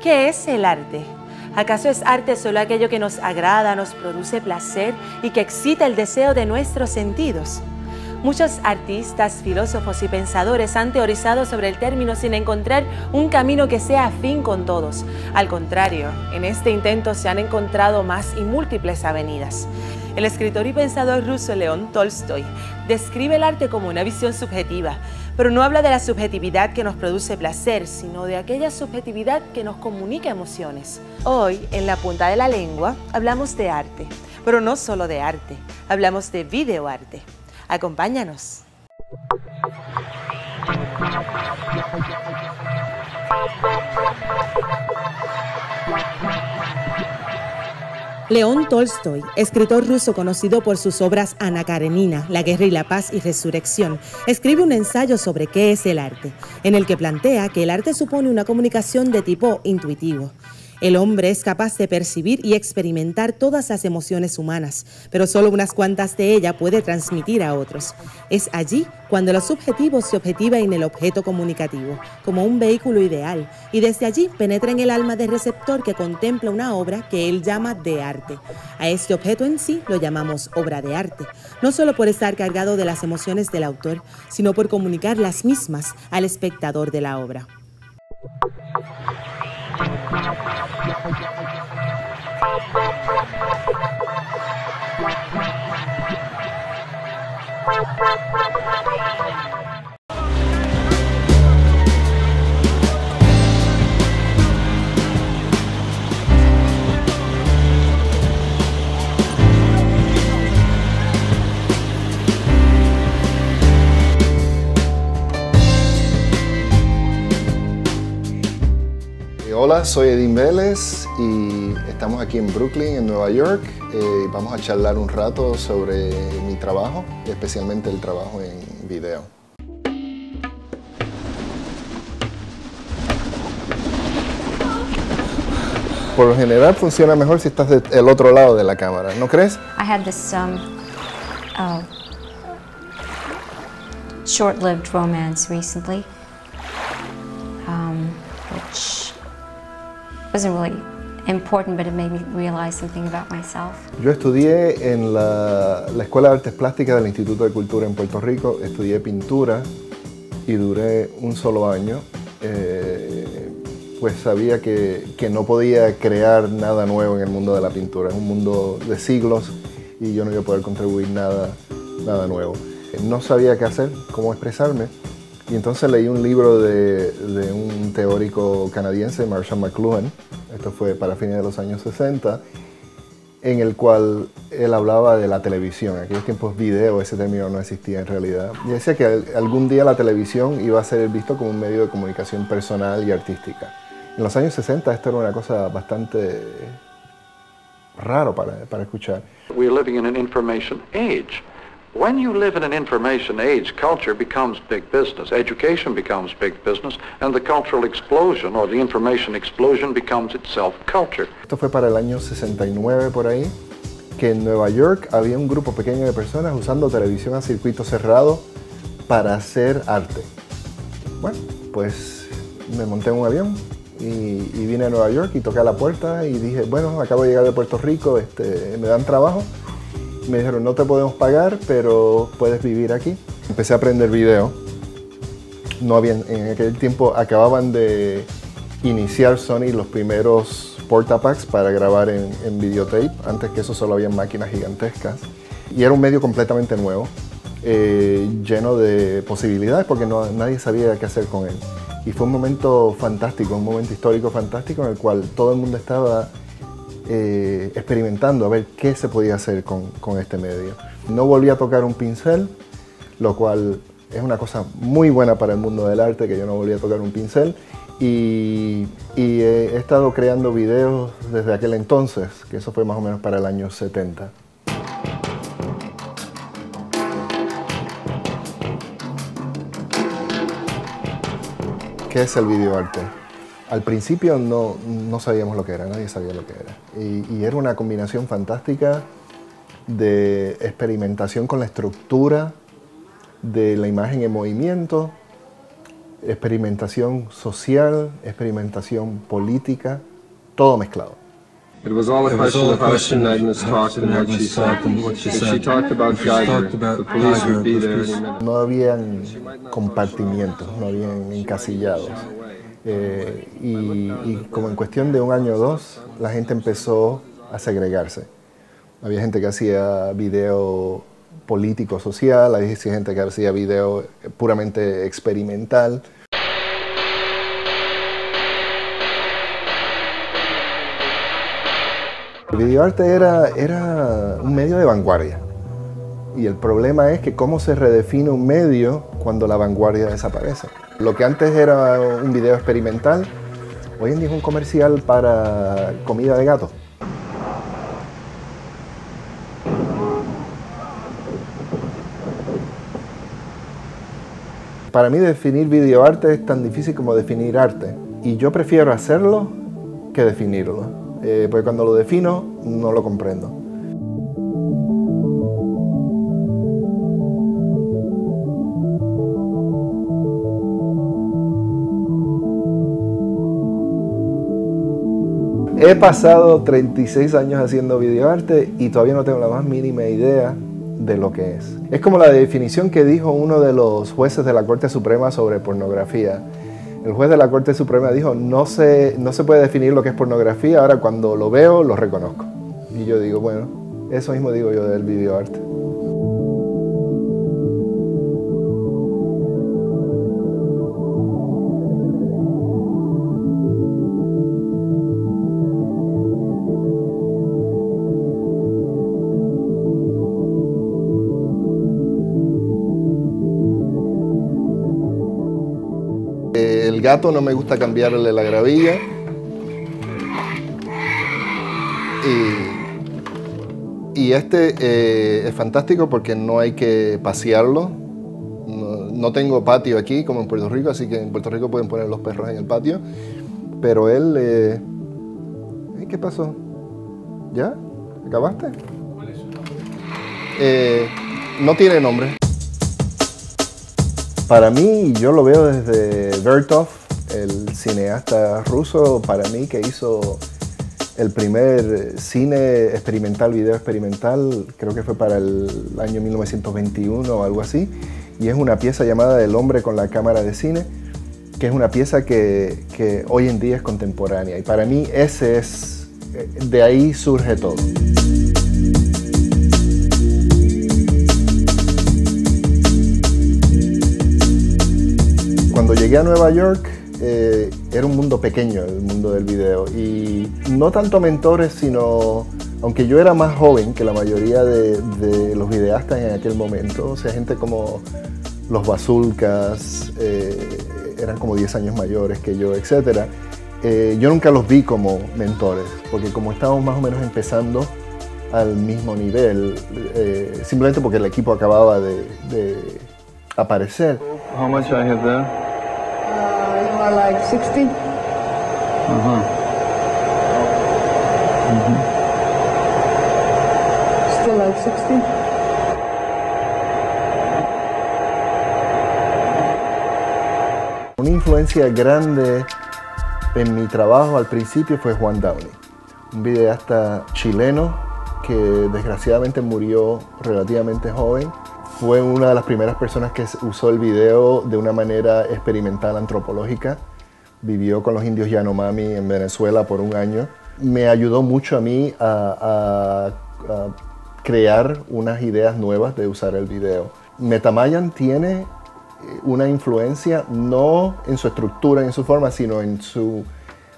¿Qué es el arte? ¿Acaso es arte solo aquello que nos agrada, nos produce placer y que excita el deseo de nuestros sentidos? Muchos artistas, filósofos y pensadores han teorizado sobre el término sin encontrar un camino que sea afín con todos. Al contrario, en este intento se han encontrado más y múltiples avenidas. El escritor y pensador ruso León Tolstoy describe el arte como una visión subjetiva, pero no habla de la subjetividad que nos produce placer, sino de aquella subjetividad que nos comunica emociones. Hoy, en La Punta de la Lengua, hablamos de arte, pero no solo de arte, hablamos de videoarte. Acompáñanos. León Tolstoy, escritor ruso conocido por sus obras Ana Karenina, La guerra y la paz y Resurrección, escribe un ensayo sobre qué es el arte, en el que plantea que el arte supone una comunicación de tipo intuitivo. El hombre es capaz de percibir y experimentar todas las emociones humanas, pero solo unas cuantas de ellas puede transmitir a otros. Es allí cuando lo subjetivo se objetiva en el objeto comunicativo, como un vehículo ideal, y desde allí penetra en el alma del receptor que contempla una obra que él llama de arte. A este objeto en sí lo llamamos obra de arte, no solo por estar cargado de las emociones del autor, sino por comunicar las mismas al espectador de la obra. Hola, soy Edín Vélez y estamos aquí en Brooklyn, en Nueva York. Vamos a charlar un rato sobre mi trabajo, especialmente el trabajo en video. Por lo general funciona mejor si estás del otro lado de la cámara, ¿no crees? I had this short-lived romance recently, which wasn't really important, but it made me realize something about myself. Yo estudié en la Escuela de Artes Plásticas del Instituto de Cultura en Puerto Rico, estudié pintura y duré un solo año. Pues sabía que no podía crear nada nuevo en el mundo de la pintura. Es un mundo de siglos y yo no iba a poder contribuir nada nuevo. No sabía qué hacer, cómo expresarme, y entonces leí un libro de un teórico canadiense, Marshall McLuhan, esto fue para fines de los años 60, en el cual él hablaba de la televisión. En aquellos tiempos video, ese término no existía en realidad. Y decía que algún día la televisión iba a ser visto como un medio de comunicación personal y artística. En los años 60 esto era una cosa bastante raro para escuchar. We're living in an information age. When you live in an information age, culture becomes big business, education becomes big business, and the cultural explosion or the information explosion becomes itself culture. Esto fue para el año 69 por ahí, que en Nueva York había un grupo pequeño de personas usando televisión a circuito cerrado para hacer arte. Bueno, pues me monté en un avión y vine a Nueva York y toqué a la puerta y dije, bueno, acabo de llegar de Puerto Rico, me dan trabajo. Me dijeron, no te podemos pagar, pero puedes vivir aquí. Empecé a aprender video. En aquel tiempo acababan de iniciar Sony los primeros portapacks para grabar en videotape. Antes que eso solo había máquinas gigantescas. Y era un medio completamente nuevo, lleno de posibilidades porque nadie sabía qué hacer con él. Y fue un momento fantástico, un momento histórico fantástico en el cual todo el mundo estaba experimentando a ver qué se podía hacer con este medio. No volví a tocar un pincel, lo cual es una cosa muy buena para el mundo del arte, que yo no volví a tocar un pincel, y he estado creando videos desde aquel entonces, que eso fue más o menos para el año 70. ¿Qué es el videoarte? Al principio no sabíamos lo que era, nadie sabía lo que era. Y era una combinación fantástica de experimentación con la estructura de la imagen en movimiento, experimentación social, experimentación política, todo mezclado. It was all a question of Agnes talked and what she said. If she talked about Geiger, the police would be there any minute. No habían compartimientos, no habían encasillados. Y como en cuestión de un año o dos, la gente empezó a segregarse. Había gente que hacía video político social, había gente que hacía video puramente experimental. El videoarte era un medio de vanguardia. Y el problema es que cómo se redefine un medio cuando la vanguardia desaparece. Lo que antes era un video experimental, hoy en día es un comercial para comida de gato. Para mí definir videoarte es tan difícil como definir arte. Y yo prefiero hacerlo que definirlo. Porque cuando lo defino, no lo comprendo. He pasado 36 años haciendo videoarte y todavía no tengo la más mínima idea de lo que es. Es como la definición que dijo uno de los jueces de la Corte Suprema sobre pornografía. El juez de la Corte Suprema dijo, no se puede definir lo que es pornografía, ahora cuando lo veo, lo reconozco. Y yo digo, bueno, eso mismo digo yo del videoarte. El gato no me gusta cambiarle la gravilla. Y este es fantástico porque no hay que pasearlo. No tengo patio aquí como en Puerto Rico, así que en Puerto Rico pueden poner los perros en el patio. Pero él... ¿qué pasó? ¿Ya? ¿Acabaste? ¿Cuál es su nombre? No tiene nombre. Para mí, yo lo veo desde Vertov, el cineasta ruso, para mí que hizo el primer cine experimental, video experimental, creo que fue para el año 1921 o algo así, y es una pieza llamada El hombre con la cámara de cine, que es una pieza que hoy en día es contemporánea, y para mí ese es, de ahí surge todo. Cuando llegué a Nueva York, era un mundo pequeño, el mundo del video, y no tanto mentores, sino, aunque yo era más joven que la mayoría de los videastas en aquel momento, o sea, gente como los Bazulcas, eran como 10 años mayores que yo, etc. Yo nunca los vi como mentores, porque como estábamos más o menos empezando al mismo nivel, simplemente porque el equipo acababa de aparecer. How much I have there? You are like 60. Still like 60. Una influencia grande en mi trabajo al principio fue Juan Downey, un videasta chileno que desgraciadamente murió relativamente joven. Fue una de las primeras personas que usó el video de una manera experimental antropológica. Vivió con los indios Yanomami en Venezuela por un año. Me ayudó mucho a mí a crear unas ideas nuevas de usar el video. Metamayan tiene una influencia no en su estructura, en su forma, sino en su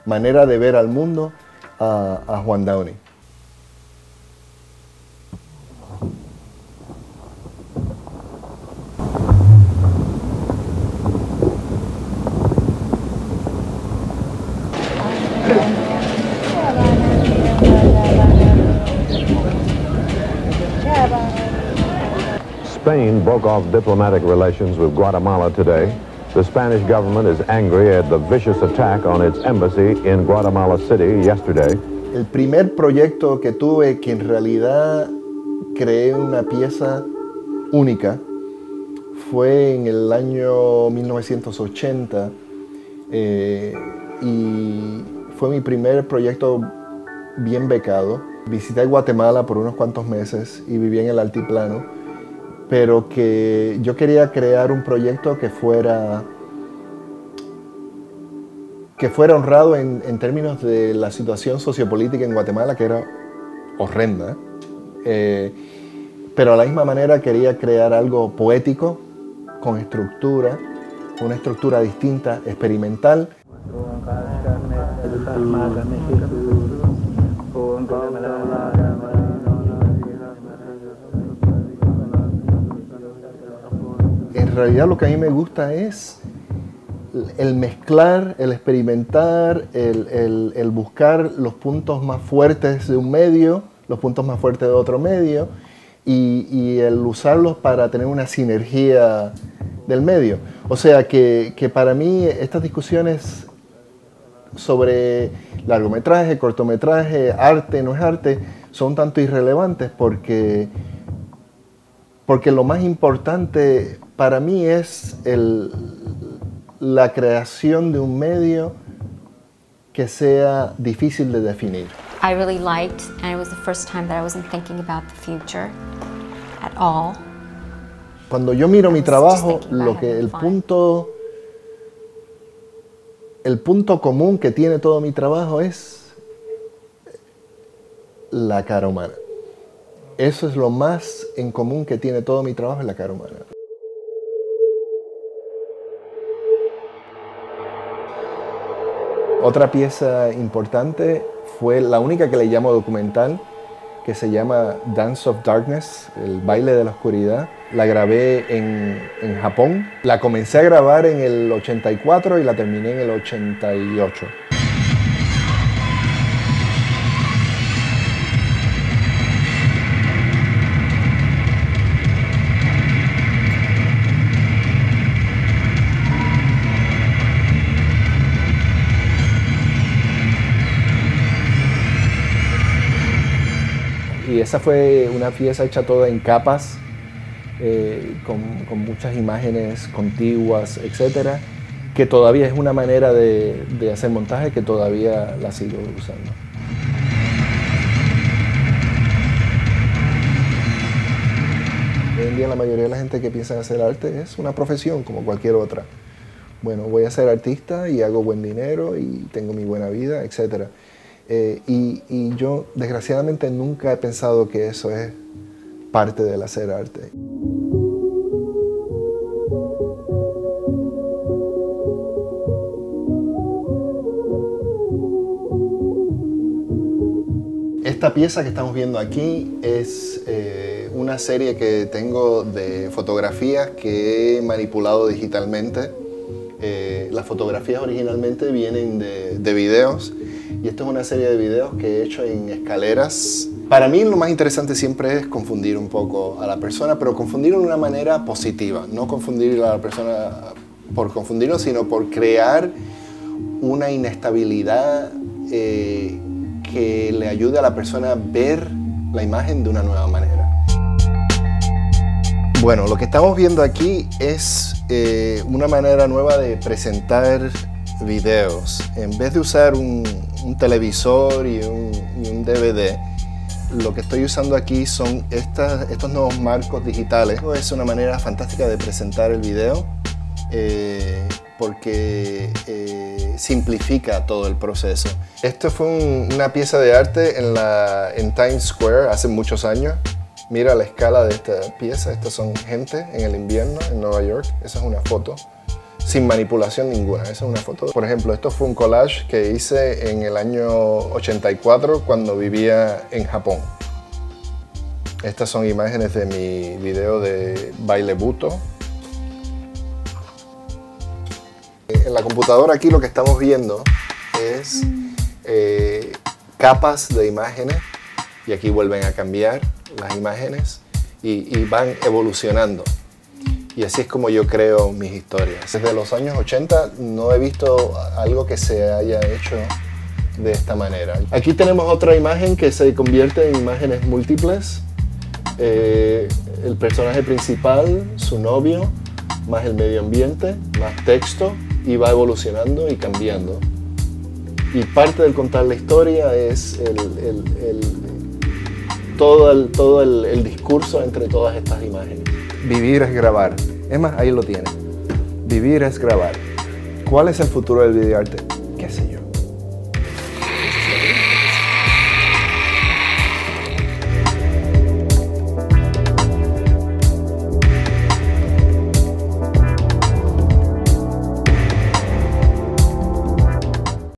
manera de ver al mundo a Juan Downey. Spain broke off diplomatic relations with Guatemala today. The Spanish government is angry at the vicious attack on its embassy in Guatemala City yesterday. El primer proyecto que tuve que en realidad creé una pieza única fue en el año 1980 y fue mi primer proyecto bien becado. Visité Guatemala por unos cuantos meses y viví en el altiplano, pero que yo quería crear un proyecto que fuera honrado en términos de la situación sociopolítica en Guatemala, que era horrenda. Pero a la misma manera quería crear algo poético, con estructura, una estructura distinta, experimental. En realidad lo que a mí me gusta es el mezclar, el experimentar, el buscar los puntos más fuertes de un medio, los puntos más fuertes de otro medio, y el usarlos para tener una sinergia del medio. O sea que para mí estas discusiones sobre largometraje, cortometraje, arte, no es arte, son tanto irrelevantes porque lo más importante para mí es la creación de un medio que sea difícil de definir. I really liked, and it was the first time that I wasn't thinking about the future at all. Cuando yo miro mi trabajo, el punto común que tiene todo mi trabajo es la cara humana. Eso es lo más en común que tiene todo mi trabajo, es la cara humana. Otra pieza importante fue la única que le llamo documental, que se llama Dance of Darkness, el baile de la oscuridad. La grabé en Japón. La comencé a grabar en el 84 y la terminé en el 88. Y esa fue una pieza hecha toda en capas, con muchas imágenes contiguas, etcétera, que todavía es una manera de hacer montaje que todavía la sigo usando. Hoy en día la mayoría de la gente que piensa en hacer arte es una profesión como cualquier otra. Bueno, voy a ser artista y hago buen dinero y tengo mi buena vida, etcétera. Y yo desgraciadamente nunca he pensado que eso es parte del hacer arte. Esta pieza que estamos viendo aquí es una serie que tengo de fotografías que he manipulado digitalmente. Las fotografías originalmente vienen de videos. Y esto es una serie de videos que he hecho en escaleras. Para mí lo más interesante siempre es confundir un poco a la persona, pero confundirlo de una manera positiva. No confundir a la persona por confundirlo, sino por crear una inestabilidad que le ayude a la persona a ver la imagen de una nueva manera. Bueno, lo que estamos viendo aquí es una manera nueva de presentar videos. En vez de usar un televisor y un DVD, lo que estoy usando aquí son estos nuevos marcos digitales. Es una manera fantástica de presentar el video porque simplifica todo el proceso. Esto fue una pieza de arte en Times Square hace muchos años. Mira la escala de esta pieza. Estas son gente en el invierno en Nueva York. Esa es una foto sin manipulación ninguna. Esa es una foto. Por ejemplo, esto fue un collage que hice en el año 84 cuando vivía en Japón. Estas son imágenes de mi video de baile buto. En la computadora aquí lo que estamos viendo es capas de imágenes y aquí vuelven a cambiar las imágenes y van evolucionando. Y así es como yo creo mis historias. Desde los años 80 no he visto algo que se haya hecho de esta manera. Aquí tenemos otra imagen que se convierte en imágenes múltiples. El personaje principal, su novio, más el medio ambiente, más texto, y va evolucionando y cambiando. Y parte del contar la historia es todo el discurso entre todas estas imágenes. Vivir es grabar. Es más, ahí lo tiene. Vivir es grabar. ¿Cuál es el futuro del videoarte?